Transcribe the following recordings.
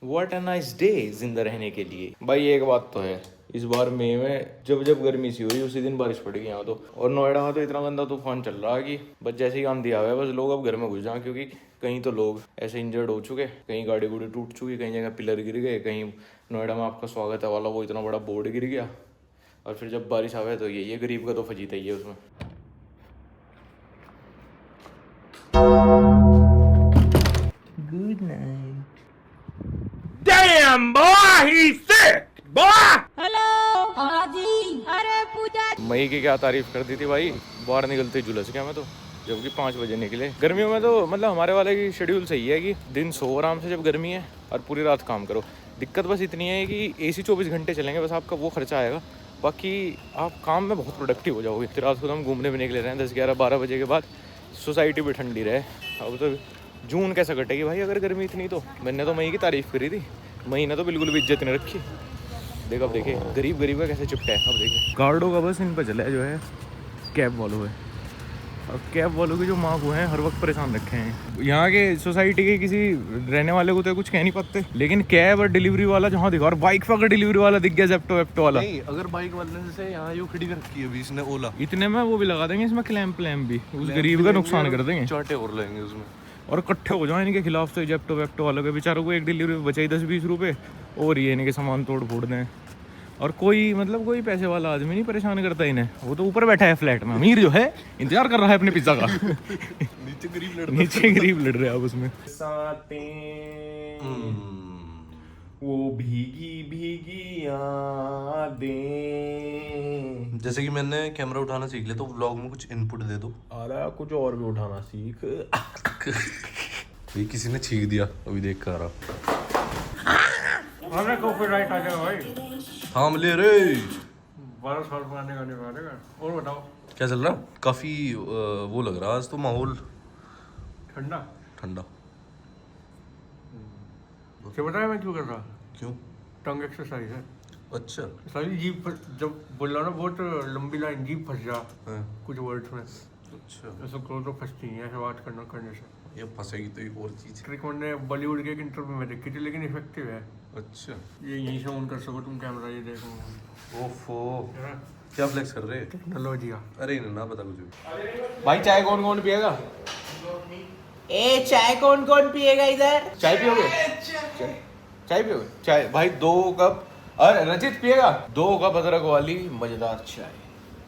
What a nice day जिंदा रहने के लिए। भाई एक बात तो है, इस बार मई में जब जब गर्मी सी हुई उसी दिन बारिश पड़ गई यहाँ तो। और नोएडा में तो इतना गंदा तूफान चल रहा है कि बस जैसे ही आंधी आ गया बस लोग अब घर में घुस जाए, क्योंकि कहीं तो लोग ऐसे इंजर्ड हो चुके, कहीं गाड़ी गुड़ी टूट चुकी, कहीं जगह पिलर गिर गए, कहीं नोएडा में आपका स्वागत है वाला वो इतना बड़ा बोर्ड गिर गया। और फिर जब बारिश आवे तो ये गरीब का तो फजीता ही है उसमें। Good night. Damn boy, he's sick, boy. Hello जी, अरे पूजा। मई की क्या तारीफ कर दी थी भाई, बाहर निकलते ही झुलस गया मैं तो, जबकि 5 बजे निकले। गर्मियों में तो मतलब हमारे वाले की शेड्यूल सही है कि दिन सो आराम से जब गर्मी है और पूरी रात काम करो। दिक्कत बस इतनी है कि एसी 24 घंटे चलेंगे, बस आपका वो खर्चा आएगा, बाकी आप काम में बहुत प्रोडक्टिव हो जाओगे। फिर रात को तो हम घूमने भी निकले रहे हैं 10, 11, 12 बजे के बाद, सोसाइटी भी ठंडी रहे। अब तो जून कैसा कटेगी भाई अगर गर्मी इतनी, तो मैंने तो मई की तारीफ करी थी, मई ने तो बिल्कुल भी इज्जत नहीं रखी। देख अब देखे गरीब का कैसे चिपटा है। अब देखे गार्डों का बस इन पर चला है जो है कैब वालों है, और कैब वालों के जो माँ को हैं हर वक्त परेशान रखे हैं। यहाँ के सोसाइटी के किसी रहने वाले को तो कुछ कह नहीं पाते, लेकिन कैब और डिलीवरी वाला जहाँ दिखा, और बाइक पर अगर डिलीवरी वाला दिख गया जेप्टो वेप्टो वाला, नहीं अगर बाइक वाले से यहाँ यू खड़ी कर रखी है अभी इसने ओला, इतने में वो भी लगा देंगे इसमें क्लैम्प भी, उस गरीब का नुकसान कर देंगे, चाटे और लेंगे उसमें, और इकट्ठे हो जाए इनके खिलाफ। तो जेप्टो वेप्टो वालों के बेचारों को एक डिलीवरी बचाई 10-20 रुपये, और ये इनके सामान तोड़ फोड़ दें। और कोई मतलब कोई पैसे वाला आदमी नहीं परेशान करता इन्हें, वो तो ऊपर बैठा है फ्लैट में, अमीर जो है इंतजार कर रहा है अपने पिज्जा का। नीचे गरीब लड़ रहे हैं आप उसमें। वो भीगी भीगी यादें। जैसे कि मैंने कैमरा उठाना सीख लिया तो व्लॉग में कुछ इनपुट दे दो। अरे कुछ और भी उठाना सीख। ये किसी ने छींक दिया अभी देख कर रहा। हमें कॉपीराइट आ जाएगा भाई, हाँ मिले रे। 12 साल पुराने गाने गा देगा। और बताओ क्या चल रहा? काफी वो लग रहा है आज तो माहौल ठंडा। ठंडा। क्या बताया मैं क्यों कर रहा? क्यों? टंग एक्सरसाइज है। अच्छा। सारी जीप जब बोल रहा ना बहुत लंबी लाइन जीप फंस जा हाँ। कुछ वर्ड्स में, अच्छा ऐसा करो तो फंसती है ऐसे बात करने से। ये फंसेगी तो एक और चीज। ट्रिक मैंने बॉलीवुड के एक इंटरव्यू में देखी थी, लेकिन इफेक्टिव है। अच्छा। ये यहीं से ऑन कर सको तुम कैमरा, ये देखो। ओफो क्या फ्लेक्स कर रहे हैं? टेक्नोलॉजी का। अरे ना पता कुछ भी। भाई चाय कौन कौन पिएगा? ए चाय कौन कौन पिएगा इधर? चाय पियोगे? चाय पियोगे? चाय भाई 2 कप। अरे रचित पिएगा? 2 कप अदरक वाली मजेदार चाय,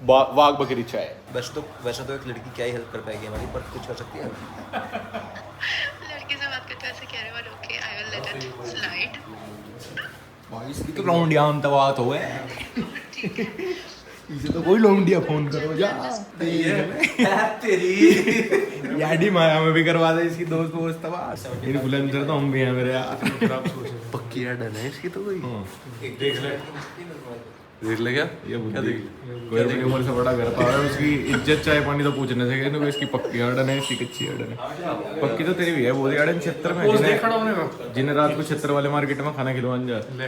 वाघ बकरी चाय। वैसे तो एक लड़की क्या ही हेल्प कर पाएगी हमारी, पर कुछ कर सकती है। लड़की से बात करते वैसे कह रहे हो, okay I will let it slide. भाई इसकी तो लौंडिया अंत बात हो है। इसे तो कोई लौंडिया फोन करो जा तेरी याडी माया में भी करवा दे इसकी दोस्त वोस्त बात। इन्फ्लुएंसर तो हम भी हैं मेरे यार। पक्की ऐड है इसकी तो कोई। देख ले देख ले क्या? ये क्या देख कोई अपनी उम्र से बड़ा घर पा रहा है, उसकी इज्जत चाय पानी तो पूछने से कहने को इसकी पक्की आड़न है, इसकी कच्ची आड़न है। पक्की तो तेरी भी है, बोली आड़न 76 में जिन्हें रात को 76 वाले मार्केट में खाना खिलवान जा ले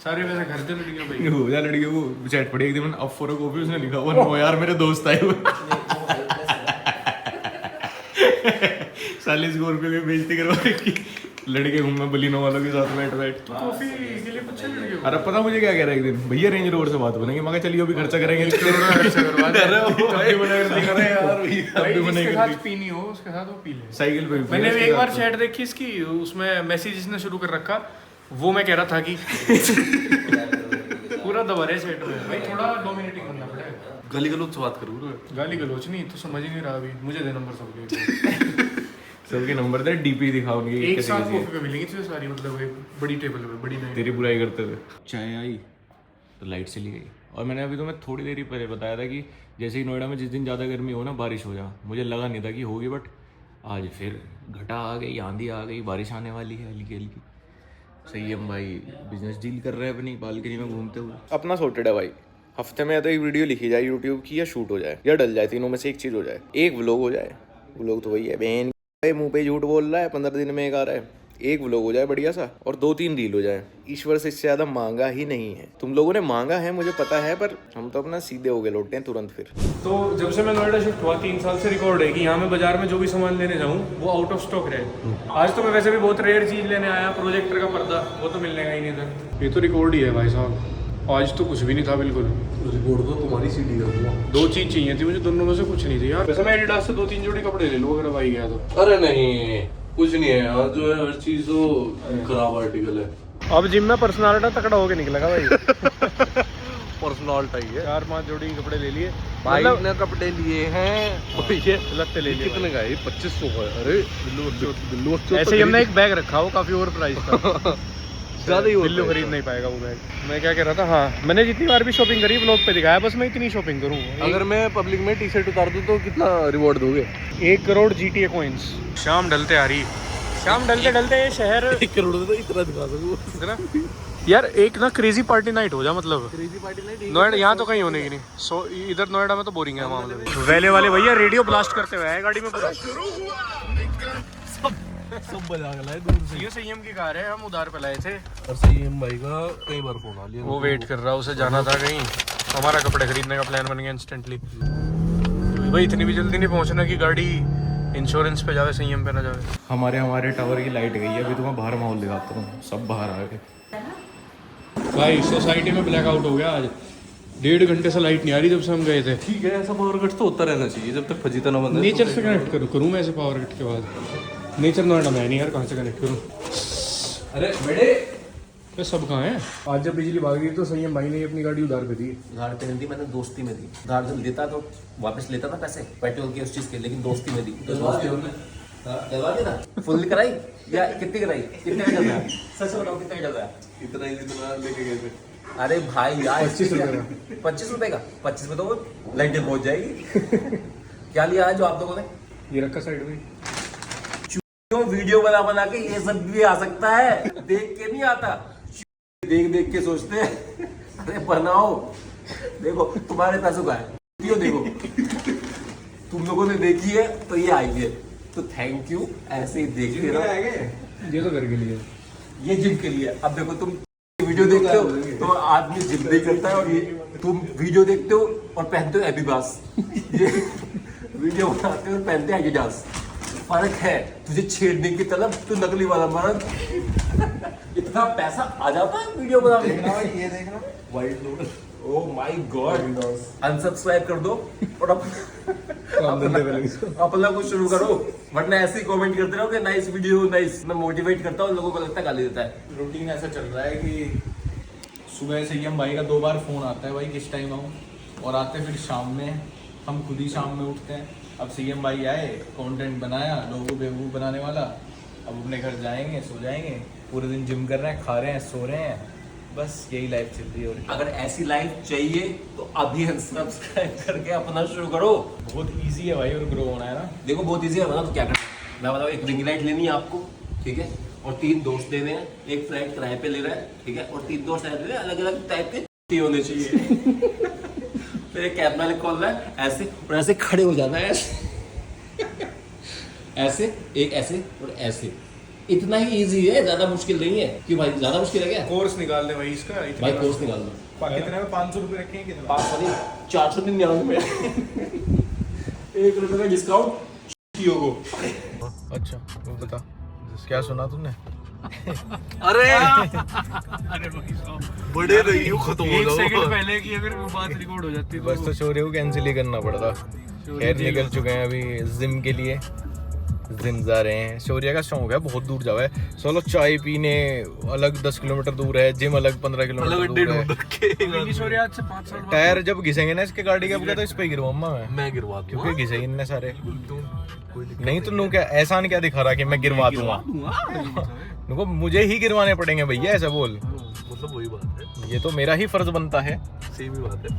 सारे वैसे घर से लड़कियों पे हो जा। लड़कियों को चैट पड़ी एक दिन, अब फॉर अ कॉफी उसने लिखा हुआ नो यार मेरे दोस्त आए हुए। 40 रुपये की बेइज्जती करवा रखी लड़के घूमना बलिनो वालों के साथ बैठ तो कॉफी के लिए पूछा लड़कियों को। अरे पता मुझे क्या कह रहा है एक दिन, भैया रेंज रोड से बात बनेंगे, मगर चलिए भी खर्चा करेंगे। जिसके साथ पीनी हो उसके साथ वो पी ले। साइकिल पे मैंने भी एक बार चैट देखी इसकी, उसमें मैसेज इसने शुरू कर रखा, वो मैं कह रहा था कि पूरा दबा रहे चैट में। भाई थोड़ा डोमिनेटिंग करना पड़ेगा। गली गलोच से बात करूँ। गाली गलोच नहीं तो समझ ही नहीं रहा अभी। मुझे दे नंबर सबके सबके नंबर दे, डीपी दिखाओ उनकी एक कैसी साथ कैसी है। कॉफी पे मिलेंगी तुझे सारी, मतलब एक बड़ी टेबल पे बड़ी नाइट। तेरी बुराई करते थे। चाय आई तो लाइट चली गई, और मैंने अभी तुम्हें थोड़ी देर ही पहले बताया था कि जैसे ही नोएडा में जिस दिन ज़्यादा गर्मी हो ना बारिश हो जा, मुझे लगा नहीं था कि होगी, बट आज फिर घटा आ गई, आंधी आ गई, बारिश आने वाली है हल्की हल्की। सही है भाई, बिजनेस डील कर रहे हैं अपनी बालकनी में घूमते हुए। अपना सॉर्टेड है भाई, हफ्ते में या तो एक वीडियो लिखी जाए यूट्यूब की, या शूट हो जाए या डल जाए, तीनों में से एक चीज़ हो जाए। एक व्लॉग हो जाए, व्लॉग तो वही है बहन मुंह पे झूठ बोल रहा है, 15 दिन में एक आ रहा है। एक व्लॉग हो जाए बढ़िया सा और 2-3 रील हो जाए। ईश्वर से इससे ज्यादा मांगा ही नहीं है। तुम लोगों ने मांगा है मुझे पता है, पर हम तो अपना सीधे हो गए लौटते हैं तुरंत फिर। तो जब से मैं नोएडा शिफ्ट हुआ 3 साल से रिकॉर्ड है कि यहाँ मैं बाजार में जो भी सामान लेने जाऊँ वो आउट ऑफ स्टॉक रहे। आज तो मैं वैसे भी बहुत रेयर चीज़ लेने आया, प्रोजेक्टर का पर्दा, वो तो मिलने का ही नहीं था। ये तो रिकॉर्ड ही है भाई साहब, आज तो कुछ भी नहीं था बिल्कुल। रिकॉर्ड तो तुम्हारी सीडी कर दूंगा। 2 चीज़ चाहिए थी मुझे, दोनों में से कुछ नहीं थी यार। वैसे मैं एडिडास से 2-3 जोड़ी कपड़े ले लूँ अगर भाई गया तो। अरे नहीं, कुछ नहीं है यार, जो है हर चीज तो खराब आर्टिकल है। अब जिम में पर्सनालिटी तकड़ा होके निकलेगा भाई। पर्सनल टाइप है। 4-5 जोड़ी कपड़े ले लिए भाई ने कपड़े लिए हैं और ये लगते ले लिए। कितने का है? 2500 का है। अरे बिल्लू ऐसे ही हमने एक बैग रखा, वो काफी ओवर प्राइस था। ज्यादा ही बिल्लू खरीद नहीं पाएगा वो बैग। मैं क्या कह रहा था, हाँ मैंने जितनी बार भी शॉपिंग करी व्लॉग पे दिखाया, बस मैं इतनी शॉपिंग करूँ। अगर मैं पब्लिक में टी शर्ट उतार दूं तो कितना रिवॉर्ड दोगे? 1 करोड़ GTA कॉइन्स। शाम ढलते आ रही, शाम ढलते ढलते ये शहर 1 करोड़ तो इतना दिखा सकूं है ना यार। एक ना क्रेजी पार्टी नाइट हो जा, मतलब क्रेजी पार्टी नाइट नोएडा यहाँ तो कहीं होने की नहीं। सो इधर नोएडा में तो बोरिंग है मामले। वैले वाले भैया रेडियो ब्लास्ट करते हुए आए गाड़ी में पूरा। सब बजा के लाए दूर से। ये संयम की कार है, हम उधार पे लाए थे। और सीएम भाई का कई बार फोन आ लिया। वो वेट कर रहा, उसे जाना था कहीं, हमारा कपड़े खरीदने का प्लान बन गया इंस्टेंटली। भाई इतनी भी जल्दी नहीं पहुंचना कि गाड़ी इंश्योरेंस पे जावे, संयम पे ना जावे। हमारे टावर की लाइट गई है, अभी तो मैं बाहर माहौल दिखाता हूँ, सब बाहर आ गए। भाई सोसाइटी में ब्लैकआउट हो गया आज, 1.5 घंटे से लाइट नहीं आ रही जब से हम गए थे। ठीक है, ऐसा पावर कट तो होता रहना चाहिए जब तक फजीता ना बंद। नेचर से कनेक्ट करूँ मैं ऐसे पावर कट के बाद? नेचर नोएडा में नहीं यार, कहाँ से कनेक्ट करूँ? अरे बेटे, ये सब कहाँ है? आज जब बिजली भाग गई तो संयम भाई ने अपनी गाड़ी उधार पे दी। उधार पे नहीं दी मैंने, दोस्ती में दी। उधार जब लेता तो वापस लेता था पैसे पेट्रोल के उस चीज के, लेकिन दोस्ती में दी। तो दोस्ती करवा दी ना, फुल कराई या कितनी कराई? कितने का चल रहा है? सच बताओ कितने का चल रहा है? इतना ही जितना लेके गए थे। अरे भाई यार 25 रुपए का। 25 रुपए का? 25 में तो वो लाइटें पहुंच जाएगी। क्या लिया है जो आप लोगों ने? ये रखा साइड में। क्यों वीडियो बना के ये सब भी आ सकता है, देख के नहीं आता, देख के सोचते हैं। अरे बनाओ, देखो तुम्हारे पैसों का है, क्यों देखो तुम लोगों ने देखी है तो ये आई है, तो थैंक यू। ऐसे ही देखते रहो। ये तो घर के लिए, ये जिम के लिए। अब देखो तुम वीडियो देखते हो तो आदमी जिम नहीं करता है, और ये तुम वीडियो देखते हो और पहनते हो एडिडास। ये वीडियो बनाते हो और पहनते हो एडिडास। फर्क है, तुझे छेड़ने की तलब, तू नकली वाला मर्द। इतना पैसा आ जाता है वीडियो बनाने में। ये देखना वाइट लोग। ओह माय गॉड, अनसब्सक्राइब कर दो और अपना कुछ शुरू करो, वरना ऐसे ही कमेंट करते रहो कि नाइस वीडियो नाइस। मैं मोटिवेट करता हूँ, लोगों को लगता है गाली देता है। रूटीन ऐसा चल रहा है कि सुबह संयम भाई का 2 बार फ़ोन आता है, भाई किस टाइम आऊँ, और आते फिर शाम में, हम खुद ही शाम में उठते हैं। अब संयम भाई आए, कंटेंट बनाया, लोगों को बेवकूफ़ बनाने वाला, अब अपने घर जाएंगे, सो जाएंगे, पूरे दिन जिम कर रहे हैं, खा रहे हैं, सो रहे हैं, बस यही लाइफ चल रही है। और अगर ऐसी लाइफ चाहिए तो अभी अनसब्सक्राइब करके अपना शुरू करो। बहुत ईजी है भाई और ग्रो होना है ना। देखो बहुत इजी है, बताओ तो क्या करना है। मैं बताऊँ, एक रिंग लाइट लेनी है आपको, ठीक है, और 3 दोस्त लेने हैं, एक फ्लाइट किराए पे ले रहा है, ठीक है, और 3 दोस्त ले रहे हैं, अलग अलग टाइप के होने चाहिए। फिर एक कैब मालिक खोल रहा है ऐसे, और ऐसे खड़े हो जाना है ऐसे, ऐसे एक ऐसे और ऐसे। इतना ही इजी है, ज्यादा मुश्किल नहीं है। क्यों भाई, ज्यादा मुश्किल है क्या? कोर्स निकाल दे भाई इसका। भाई कोर्स निकाल दो। कितने में? 500 रुपए रखे हैं कितने? 500 नहीं, 499 ₹1 का डिस्काउंट को। अच्छा वो बता, क्या सुना तुमने? अरे बड़े रही हो, खत्म हो 1 जाओ। सेकंड पहले की अगर वो बात रिकॉर्ड हो जाती तो बस तो शौर्य को कैंसिल ही करना पड़ता। खैर निकल चुके हैं अभी जिम के लिए, जिम जा रहे हैं। शौर्य का शौक है बहुत दूर जावे, चलो चाय पीने अलग 10 किलोमीटर दूर है, जिम अलग 15 किलोमीटर दूर है। आज से 5 साल बाद टायर जब घिसेंगे ना इसके गाड़ी के, अब तो इस पे गिरवाऊंगा मैं गिरवा दूं। क्योंकि घिसे ही इनने सारे। नहीं तो नू क्या एहसान क्या दिखा रहा कि मैं गिरवा दूंगा? नुको मुझे ही गिरवाने पड़ेंगे भैया, ऐसा बोल। मतलब वही बात है, ये तो मेरा ही फर्ज बनता है। सेम ही बात है।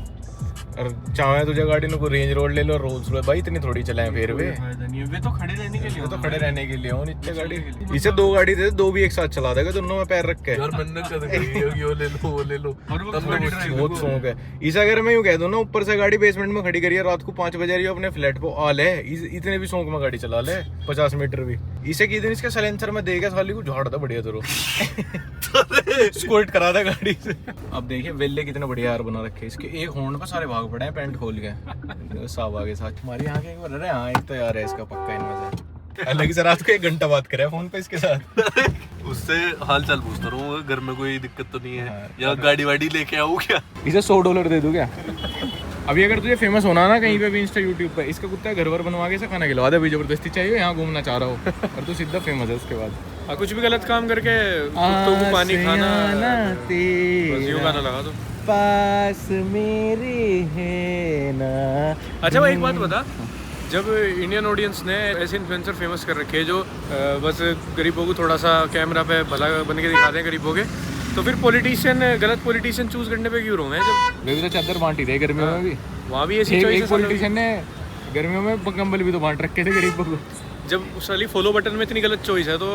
और चाहे तुझे गाड़ी को रेंज रोड ले लो, रोल्स रॉयस भाई इतनी थोड़ी चलाएं फिर वे वे तो खड़े रहने के लिए, तो खड़े रहने के लिए हो नीचे गाड़ी। इसे 2 गाड़ी दे, 2 भी एक साथ चला देगा दोनों में पैर रख के। यार मैंने कद करी होगी, वो ले लो वो ले लो, तब मैं बहुत शौक है इस। अगर मैं यूं कह दूं ना, ऊपर से गाड़ी बेसमेंट में खड़ी करिए, रात को 5 बजे रही हो अपने फ्लैट पे आ ले, इतने भी शौक में गाड़ी चला ले 50 मीटर भी। इसे की दिन इसके साइलेंसर में देगा साली को झाड़ दो बढ़िया तो स्क्वाट करा था गाड़ी से। अब देखिए वेल्ले कितने बढ़िया यार बना रखे इसके, एक हॉर्न पे सारे भाग पड़े हैं पैंट खोल के साहब आगे साथ। हमारी यहाँ के बोल रहे हैं हाँ एक तो यार है इसका पक्का इनमें से। अलग से रात को 1 घंटा बात करे फोन पे इसके साथ। उससे हाल चाल पूछता रहूँ, घर में कोई दिक्कत तो नहीं है, या गाड़ी वाड़ी लेके आऊँ क्या? इसे $100 दे दूं क्या? अभी अगर तुझे फेमस होना ना कहीं पे भी इंस्टा यूट्यूब पे, इसका कुत्ता घर वर बनवा के इसे खाना खिलवा दे, अभी जबरदस्ती चाहिए यहाँ घूमना चाह रहा हो और तू सीधा फेमस है उसके बाद। कुछ भी गलत काम करके कुत्तों को पानी खाना, बस यूं गाना लगा दो। पास मेरे है ना। अच्छा भाई एक बात बता, जब इंडियन ऑडियंस ने ऐसे इन्फ्लुएंसर फेमस कर रखे हैं जो बस गरीबों को थोड़ा सा कैमरा पे भला बन के दिखाते हैं गरीबों के, तो फिर पॉलिटिशियन गलत पॉलिटिशियन चूज करने पे क्यों रोए? जब वे भी तो चादर बांटी थे गर्मियों में भी, वहाँ भी ऐसी एक चॉइस पॉलिटिशियन ने गर्मियों में कंबल भी तो बांट रखे थे गरीबों को। जब साली फॉलो बटन में इतनी गलत चॉइस है तो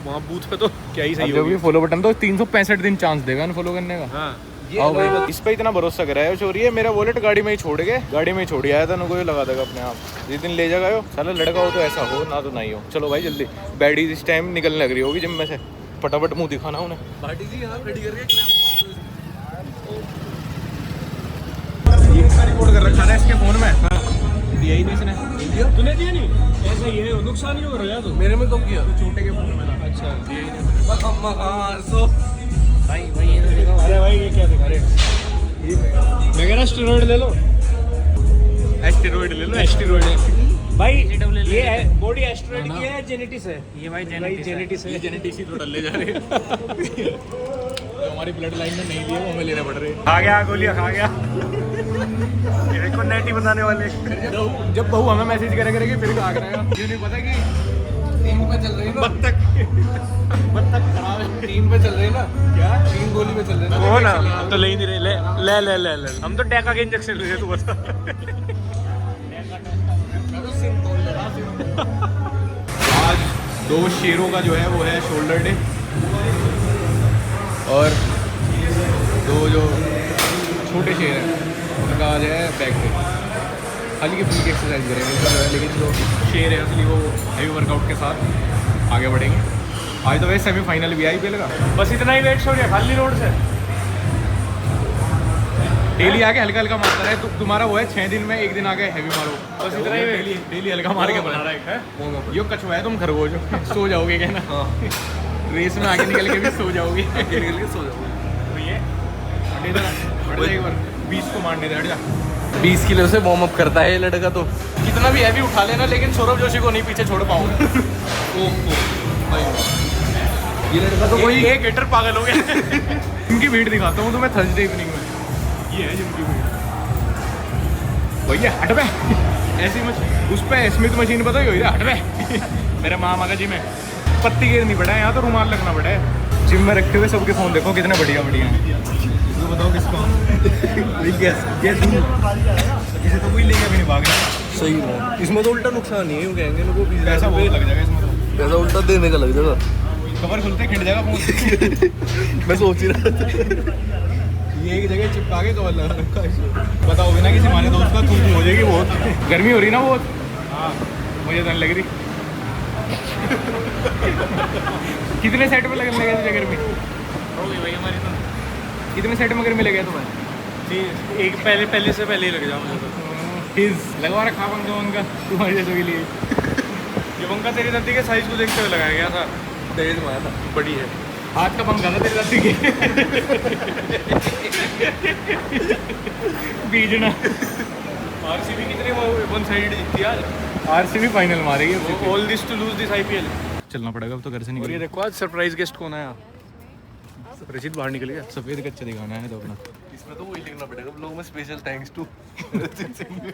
वहाँ बूथ पे तो क्या ही सही जब होगी। भी फॉलो बटन तो 365 दिन चांस देगा अनफॉलो करने का। हाँ आओ भाई, इस पे इतना भरोसा कराया चोरी है। मेरा वॉलेट गाड़ी में ही छोड़ के गाड़ी में ही छोड़ आया था, ना कोई लगा देगा अपने आप। जिस दिन ले जाएगा हो साला लड़का हो तो ऐसा हो, ना तो नहीं हो। चलो भाई जल्दी, बैडी इस टाइम निकलने लग रही होगी जिम में से, फटाफट मुंह दिखाना उन्हें। पार्टी जी यहाँ खड़ी करके रिकॉर्ड कर रखा था इसके फोन में, दिया ही नहीं इसने। तूने दिया नहीं? ऐसा ही है, नुकसान ही हो रहा है। तो मेरे में कब किया? छोटे के फोन में। अच्छा दिया ही नहीं। भाई अरे भाई ये क्या दिखा रहे? मैं कह रहा स्टेरॉइड ले लो, एस्टेरॉइड ले लो, एस्टेरॉइड है भाई। ये बॉडी एस्टेरॉइड की है, जेनेटिस है ये भाई, जेनेटिस है। जेनेटिस ही तो डले जा रहे हैं। जो हमारी ब्लड लाइन में नहीं लिए वो हमें लेने पड़ रहे हैं। खा गया गोलियां, खा गया। ये देखो नेटी बनाने वाले। जब बहू हमें मैसेज करेगी फिर कहा करेगा, ये नहीं पता कि 3 पे चल रही ना, बत्तख खराब है। 3 पे चल रही ना, क्या 3 गोली पे चल रही ना, वो ना तो ले ही नहीं रहे। ले ले ले ले हम तो डेका के इंजेक्शन ले रहे, तू बता। आज 2 शेरों का जो है वो है शोल्डर डे, और 2 जो छोटे शेर हैं उनका आज है बैक डे। हल्की फुल्की एक्सरसाइज करेंगे, लेकिन जो शेर है असली वो हैवी वर्कआउट के साथ आगे बढ़ेंगे। आज तो वैसे सेमीफाइनल भी IPL का, बस इतना ही वेट छोड़िए, खाली रोड से डेली आके हल्का हल्का मारता रहे। तुम्हारा वो है 6 दिन में 1 दिन आके हैवी मारो, बस इतना ही वेट। डेली हल्का मार के बना रहा है। यो कछुआ है, तुम खरगोश हो, सो जाओगे क्या ना। रेस में आगे निकल के भी सो जाओगे, निकल के सो जाओ। तो ये एक बार 20 को मारने दे, हट जा। 20 किलो से वार्म अप करता है ये लड़का तो। कितना भी हैवी उठा लेना, लेकिन सौरभ जोशी को नहीं पीछे छोड़ पाऊंगा। ये लड़का तो कोई एक गेटर पागल हो गया। इनकी भीड़ दिखाता हूँ तुम्हें थर्सडे इवनिंग में, ये है जिनकी भीड़। भैया हट बे, ऐसी उस पे स्मिथ मशीन पता ही हट बे। मेरे मामा का जिम है, पत्ती गिरनी पड़ा है यहाँ तो रुमाल लगना पड़ा है। जिम में रखे हुए सबके फोन देखो कितने बढ़िया बढ़िया हैं। तो बताओ किसका? किसी तो कोई लेके भी नहीं भाग रहा। सही है, इसमें तो उल्टा नुकसान ही है, यूँ कहेंगे लोगों को। पैसा बहुत लग जाएगा इसमें तो, पैसा उल्टा देने का लग जाएगा। कवर खुलते खिंड जाएगा फोन। मैं सोच ही रहा था ये एक जगह चिपका के कवर लगा रखा है। बताओ बिना किसी हमारे दोस्त का तुम हो जाएगी बहुत। गर्मी हो रही ना बहुत, हाँ मुझे तो नहीं लग रही। कितने सेट में लगने लगे तुझे गर्मी? हो गई भाई हमारी तो। कितने सेट में गर्मी लगे तुम्हें? जी एक पहले से पहले ही लग जाओ मुझे तो। लगवा रखा पंखा उनका तुम्हारे जैसे के लिए। ये पंखा तेरी दादी के साइज को देखते हुए लगाया गया था, दहेज मारा था। बड़ी है। हाथ का पंखा था तेरी दादी के। बीजना। आरसीबी कितनी वो वन साइड जीतती आज। RCB फाइनल मारेगी। All this to lose this IPL। चलना पड़ेगा अब तो घर से और ये निकल। देखो आज सरप्राइज गेस्ट कौन आया? रचित बाहर निकल गया। सफेद कच्चा दिखाना है तो अपना। इसमें तो वही लिखना पड़ेगा ब्लॉग में, स्पेशल थैंक्स टू।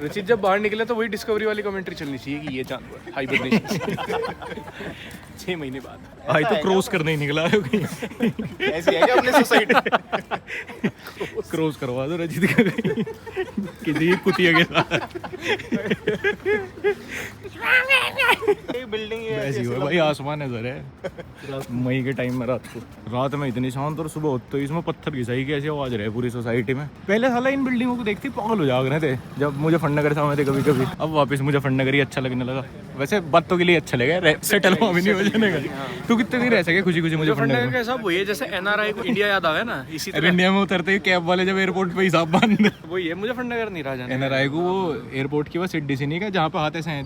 रचित जब बाहर निकले तो वही डिस्कवरी वाली कमेंट्री चलनी चाहिए कि ये जानवर हाइबरनेशन। 6 महीने बाद। आज तो क्रॉस करने ही निकला है कहीं। ऐसी है क्या अपनी सोसाइटी? क्रॉस करवा दो रजित का कहीं, किसी कुतिया के साथ। बिल्डिंग ऐसी हुआ भाई, आसमान नजर है मई के टाइम में। रात में इतनी शांत और सुबह होते इसमें पत्थर घिसाई की ऐसी आवाज रहे पूरी सोसाइटी में। पहले साला इन बिल्डिंगों को देखती पागल हो जाग रहे थे जब मुजफ्फरनगर से आए थे कभी कभी। अब वापस मुजफ्फरनगर ही अच्छा लगने लगा। वैसे बातों के लिए अच्छा लगा, सेटल भी नहीं हो जाने का। तू कितने दिन रह सके खुशी खुशी मुजफ्फरनगर में? ऐसा वही है जैसे NRI को इंडिया याद आ गया ना, इसी अब इंडिया में उतरते ही कैब वाले जब एयरपोर्ट पे हिसाब बांध वही है, मुजफ्फरनगर नहीं रहा जाने। एनआरआई को वो एयरपोर्ट की बस सिड्डी सी नहीं का जहाँ पे हाथ ऐसे हैं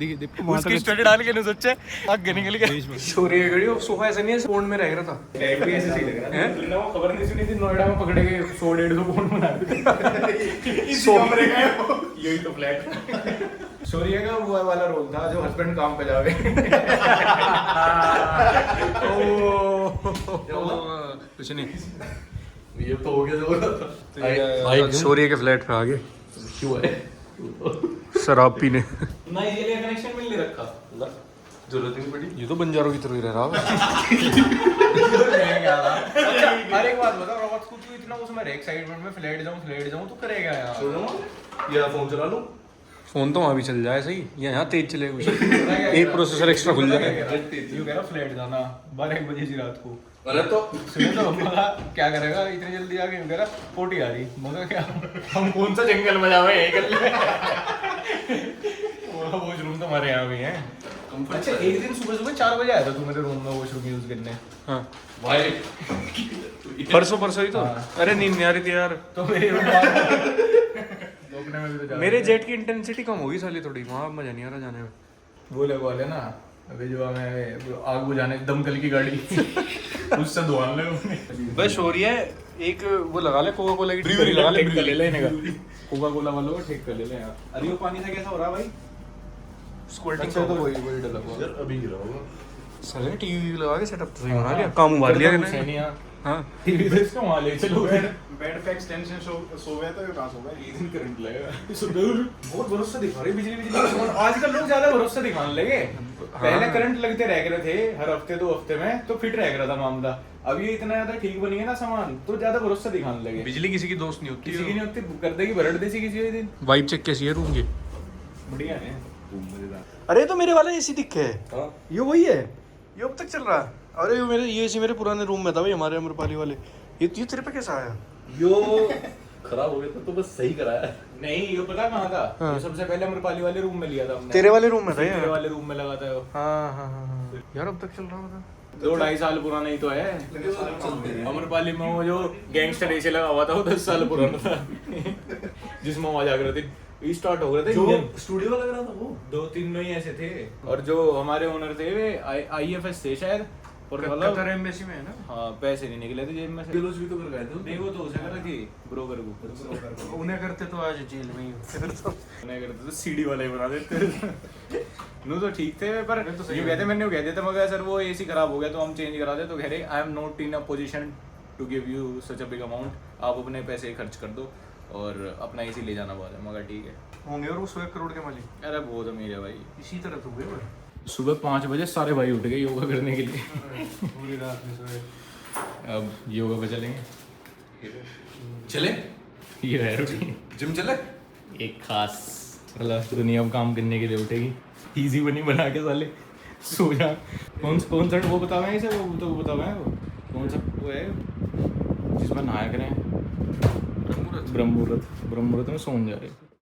उसकी स्टोरी डाल के नहीं सोचे आगे निकल गया। छोरी है गड़ी, वो सोफा ऐसा नहीं है पौंड में रह रहा था। भी ऐसे सही लग रहा है। खबर नहीं सुनी थी नोएडा में पकड़े गए 100-150 पाउंड बना दिए। यही तो फ्लैट। शौर्य का वो वाला रोल था जो हस्बैंड काम पे जावे। कुछ नहीं, ये तो हो गया जो भाई शौर्य के फ्लैट पे आ गए। क्यों है? शराब पीने। ना इसलिए कनेक्शन मिल नहीं रखा। जरूरत नहीं पड़ी। ये तो बंजारों की तरह ही रह रहा है। हर एक बात बता, रात को क्यों इतना उसमें एक साइड में फ्लैट जाऊं तो करेगा यार। या फोन चला लूं? फोन तो वहाँ भी चल जाए सही, यहाँ तेज चलेगा। एक प्रोसेसर एक्स्ट्रा खुल जाए। यूं कह रहा फ्लैट जाना 12-1 बजे से रात को। अरे तो सुनो तो मगा क्या करेगा इतनी जल्दी आके? यूं कह रहा पोटी आ रही। मगा क्या हम कौन सा जंगल में जावे गल वॉशरूम तो हमारे यहाँ भी है। अच्छा एक दिन सुबह 4 बजे आया था तू मेरे रूम में वॉशरूम यूज करने। हाँ भाई परसों ही तो। अरे नींद नहीं आ रही थी यार। तो मेरे रूम में भी तो मेरे जेट की इंटेंसिटी कम होगी साली थोड़ी, वहाँ मजा नहीं आ रहा जाने में। वो लगवा लेना अभी जो हमें आग बुझाने दमकल की गाड़ी उससे धुआं ले। बस शौर्य एक वो लगा ले, कोका कोला की ब्रीवरी लगा ले। ले लेने का कोका कोला वालों को ठीक कर ले यार। अरे वो पानी से कैसा हो रहा भाई? स्क्वाटिंग अच्छा तो वही डला हुआ यार अभी गिरा होगा। साले टीवी लगा के सेटअप तो सही बना लिया, काम उबार लिया नहीं यार। हाँ टीवी तो इसको वहां ले चलो। बेड पे एक्सटेंशन सो गया तो कहाँ सो गया? एक दिन करंट लगेगा। बहुत भरोसा दिखा रही बिजली आजकल लोग ज्यादा भरोसा दिखाने लगे। पहले करंट लगते रह गए थे हर हफ्ते 2 हफ्ते में तो फिट रह गया था मामला। अब ये इतना ज्यादा ठीक बन गया ना सामान तो ज्यादा भरोसा दिखाने लगे। बिजली किसी की दोस्त नहीं होती। किसी की नहीं होती, कर देगी भरट देसी किसी भी दिन। वाइब चेक कैसी है रूम की? बढ़िया है। अरे तो मेरे वाला एसी दिखे है। ये वही है, ये अब तक चल रहा है। अरे ये एसी मेरे पुराने रूम में था भाई, हमारे अमरपाली वाले। ये तेरे पे कैसा आया? यो खराब हो गया था तो बस सही कराया। नहीं ये पता कहाँ था? ये सबसे पहले अमरपाली वाले रूम में लिया था हमने। तेरे वाले रूम में था तेरे ये? वाले रूम में लगा था वो। हाँ यार अब तक चल रहा होगा। 2-2.5 साल पुराना ही तो है। अमरपाली में वो जो गैंगस्टर एसी लगा हुआ था वो 10 साल पुराना था। जिसमें मजा कर रहे थे स्टार्ट हो रहे थे। जो स्टूडियो लग रहा था वो 2-3 में ही ऐसे थे। और जो हमारे ओनर थे वे IFS थे शायद। और कतर एम्बेसी में है ना? हाँ पैसे नहीं निकले थे जेब में से। भी तो कर गए थे। नहीं वो तो उसे कर रही थी ब्रोकर को। उन्हें करते तो आज जेल में ही होते। नहीं करते तो सीडी वाला ही बना देते। नो तो ठीक थे पर ये कहते मैंने कह दिया था मगर सर वो एसी खराब हो गया तो हम चेंज करा दे। तो कह रहे I am not in a position to give you such a big amount. आप अपने पैसे खर्च कर दो और अपना एसी ले जाना बात है। मगर ठीक है होंगे और वो 100 करोड़ के मालिक। अरे बहुत अमीर है भाई। इसी तरह तो हुए वो। सुबह 5 बजे सारे भाई उठ गए योगा करने के लिए। पूरी रात में सोए। अब योगा पे चलेंगे। चले ये है रूटीन। जिम चले। एक खास दुनिया में काम करने के लिए उठेगी। इजी बनी बना के साले सो जा। कौन सा वो बतावे इसे? वो तो बतावे वो कौन सा वो है जिसमें नहाया करें? ब्रह्म मुहूर्त में सोन जा रहे।